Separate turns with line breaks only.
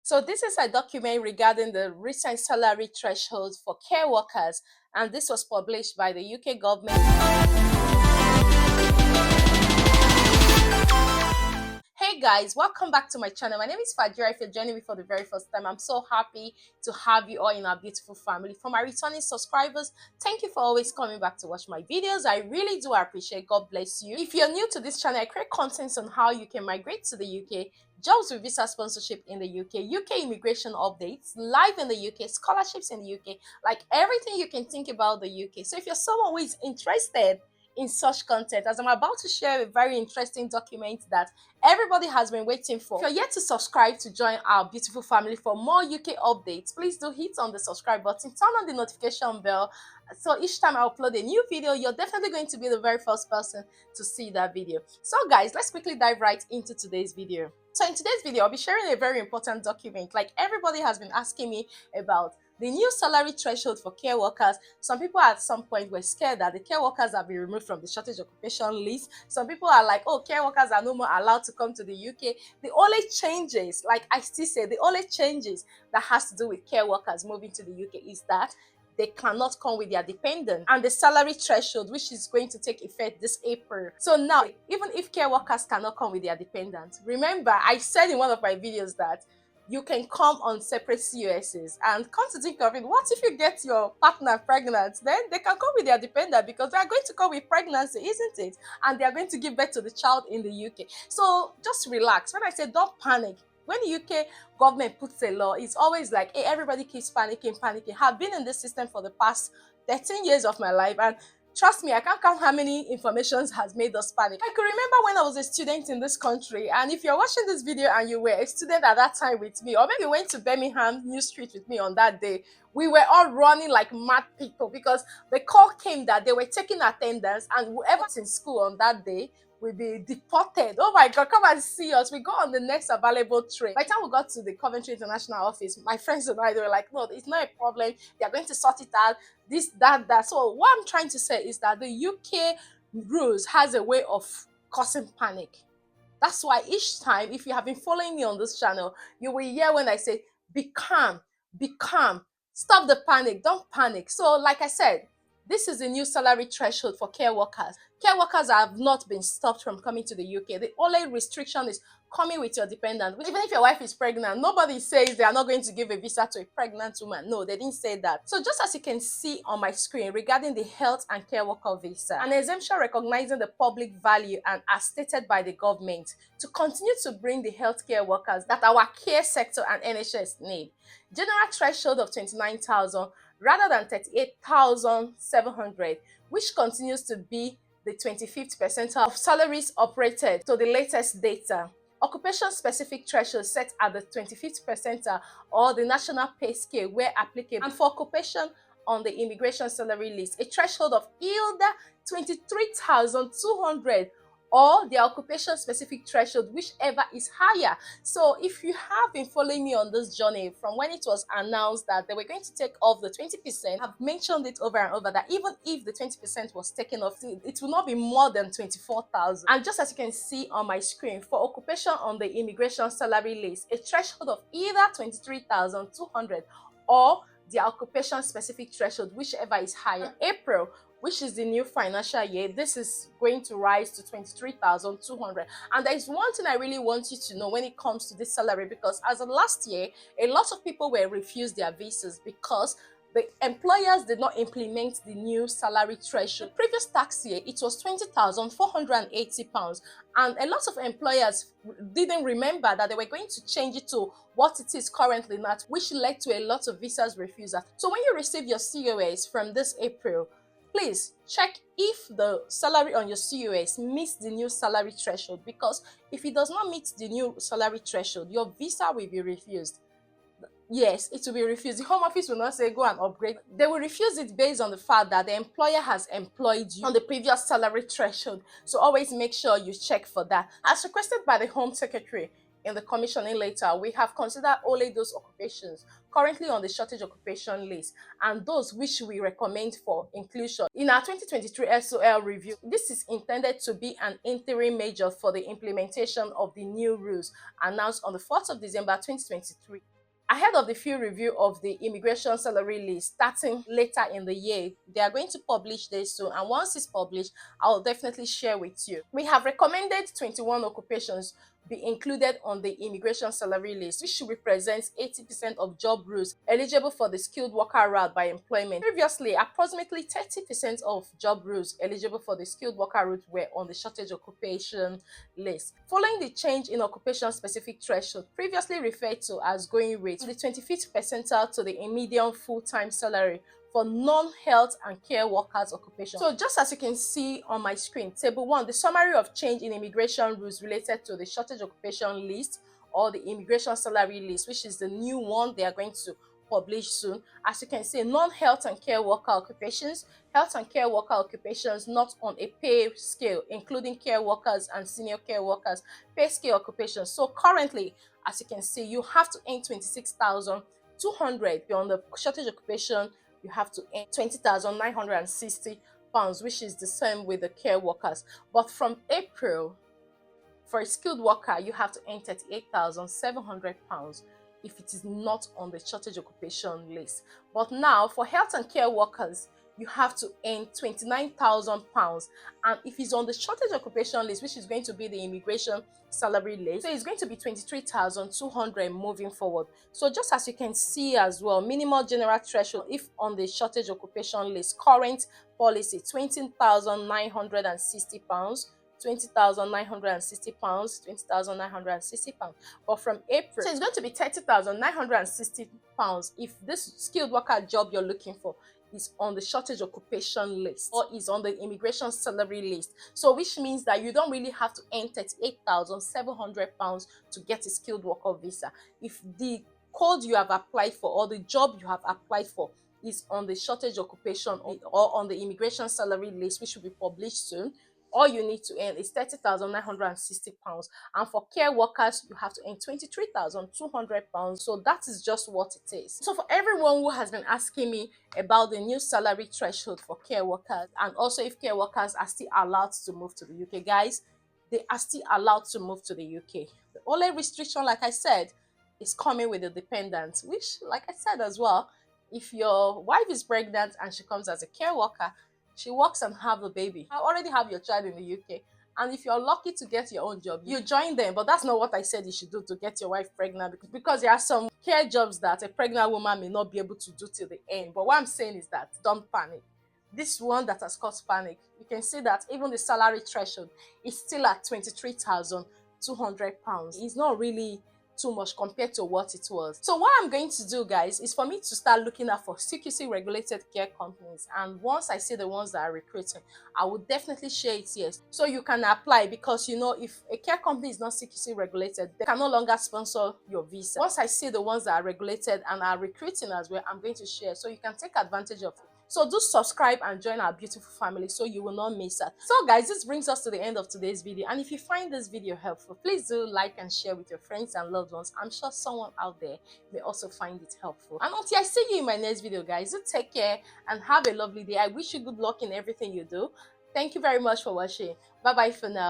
So this is a document regarding the recent salary threshold for care workers, and this was published by the UK government. Hey guys, welcome back to my channel. My name is Fajira. If you're joining me for the very first time, I'm so happy to have you all in our beautiful family. For my returning subscribers, thank you for always coming back to watch my videos. I really do appreciate. God bless you. If you're new to this channel, I create content on how you can migrate to the UK, jobs with visa sponsorship in the UK immigration updates, live in the UK, scholarships in the UK, like everything you can think about the UK. So if you're someone who is interested in such content, as I'm about to share a very interesting document that everybody has been waiting for. If you're yet to subscribe to join our beautiful family for more UK updates, please do hit on the subscribe button, turn on the notification bell, so each time I upload a new video, you're definitely going to be the very first person to see that video. So guys, let's quickly dive right into today's video. So in today's video, I'll be sharing a very important document like everybody has been asking me about. The new salary threshold for care workers. Some people at some point were scared that the care workers have been removed from the shortage occupation list. Some people are like, oh, care workers are no more allowed to come to the UK. The only changes, like I still say, the only changes that has to do with care workers moving to the UK is that they cannot come with their dependent, and the salary threshold, which is going to take effect this April. So now, even if care workers cannot come with their dependent, remember I said in one of my videos that you can come on separate COSs, and come to think of it, what if you get your partner pregnant? Then they can come with their dependent because they are going to come with pregnancy, isn't it? And they are going to give birth to the child in the UK. So just relax. When I say don't panic, when the UK government puts a law, it's always like, hey, everybody keeps panicking. I've been in this system for the past 13 years of my life, and trust me, I can't count how many informations has made us panic. I could remember when I was a student in this country, and if you're watching this video and you were a student at that time with me, or maybe you went to Birmingham New Street with me on that day, we were all running like mad people because the call came that they were taking attendance, and whoever's in school on that day will be deported. Oh my God, come and see us. We got on the next available train. By the time we got to the Coventry International office, my friends and I, they were like, no, it's not a problem. They're going to sort it out. This, that. So what I'm trying to say is that the UK rules has a way of causing panic. That's why each time, if you have been following me on this channel, you will hear when I say, be calm, stop the panic, don't panic. So like I said, this is the new salary threshold for care workers. Care workers have not been stopped from coming to the UK. The only restriction is coming with your dependent. Even if your wife is pregnant, nobody says they are not going to give a visa to a pregnant woman. No, they didn't say that. So just as you can see on my screen regarding the health and care worker visa, an exemption recognizing the public value and as stated by the government to continue to bring the healthcare workers that our care sector and NHS need. General threshold of 29,000 rather than 38,700, which continues to be the 25th percentile of salaries operated to the latest data. Occupation-specific threshold set at the 25th percentile or the national pay scale where applicable, and for occupation on the immigration salary list, a threshold of either 23,200 or the occupation-specific threshold, whichever is higher. So if you have been following me on this journey from when it was announced that they were going to take off the 20%, I've mentioned it over and over that even if the 20% was taken off, it will not be more than 24,000. And just as you can see on my screen, for occupation on the immigration salary list, a threshold of either 23,200 or the occupation-specific threshold, whichever is higher. April, which is the new financial year, this is going to rise to 23,200. And there is one thing I really want you to know when it comes to this salary, because as of last year, a lot of people were refused their visas because the employers did not implement the new salary threshold. The previous tax year, it was £20,480, and a lot of employers didn't remember that they were going to change it to what it is currently now, which led to a lot of visas refusal. So when you receive your COS from this April, please check if the salary on your COS meets the new salary threshold, because if it does not meet the new salary threshold, your visa will be refused. Yes, it will be refused. The Home Office will not say go and upgrade. They will refuse it based on the fact that the employer has employed you on the previous salary threshold. So always make sure you check for that. As requested by the Home Secretary in the commissioning letter, we have considered only those occupations currently on the shortage occupation list and those which we recommend for inclusion. In our 2023 SOL review, this is intended to be an interim measure for the implementation of the new rules announced on the 4th of December 2023. Ahead of the full review of the immigration salary list starting later in the year, they are going to publish this soon, and once it's published, I'll definitely share with you. We have recommended 21 occupations be included on the immigration salary list, which represents 80% of job roles eligible for the skilled worker route by employment. Previously, approximately 30% of job roles eligible for the skilled worker route were on the shortage occupation list. Following the change in occupation specific threshold, previously referred to as going rate, the 25th percentile to the median full-time salary for non-health and care workers occupation. So just as you can see on my screen, table 1, the summary of change in immigration rules related to the shortage occupation list or the immigration salary list, which is the new one they are going to publish soon. As you can see, non-health and care worker occupations, health and care worker occupations not on a pay scale, including care workers and senior care workers, pay scale occupations. So currently, as you can see, you have to earn 26,200 on the shortage occupation. You have to earn 20,960 pounds, which is the same with the care workers. But from April, for a skilled worker, you have to earn 38,700 pounds if it is not on the shortage occupation list. But now, for health and care workers, you have to earn 29,000 pounds, and if it's on the shortage occupation list, which is going to be the immigration salary list, so it's going to be 23,200 moving forward. So just as you can see as well, minimal general threshold if on the shortage occupation list, current policy 20,960 pounds, 20,960 pounds, 20,960 pounds. But from April, so it's going to be 30,960 pounds if this skilled worker job you're looking for is on the shortage occupation list or is on the immigration salary list. So which means that you don't really have to earn 38,700 pounds to get a skilled worker visa. If the code you have applied for or the job you have applied for is on the shortage occupation or on the immigration salary list, which will be published soon, all you need to earn is 30,960 pounds. And for care workers, you have to earn 23,200 pounds. So that is just what it is. So for everyone who has been asking me about the new salary threshold for care workers, and also if care workers are still allowed to move to the UK, guys, they are still allowed to move to the UK. The only restriction, like I said, is coming with the dependents, which, like I said as well, if your wife is pregnant and she comes as a care worker, she works and have a baby, I already have your child in the UK, and if you're lucky to get your own job, you join them. But that's not what I said you should do to get your wife pregnant, because there are some care jobs that a pregnant woman may not be able to do till the end. But what I'm saying is that don't panic. This one that has caused panic, you can see that even the salary threshold is still at 23,200 pounds. It's not really too much compared to what it was. So what I'm going to do, guys, is for me to start looking out for CQC regulated care companies, and once I see the ones that are recruiting, I will definitely share it here so you can apply, because you know, if a care company is not CQC regulated, they can no longer sponsor your visa. Once I see the ones that are regulated and are recruiting as well, I'm going to share so you can take advantage of it. So do subscribe and join our beautiful family so you will not miss out. So guys, this brings us to the end of today's video, and if you find this video helpful, please do like and share with your friends and loved ones. I'm sure someone out there may also find it helpful. And until I see you in my next video, guys, do take care and have a lovely day. I wish you good luck in everything you do. Thank you very much for watching. Bye bye for now.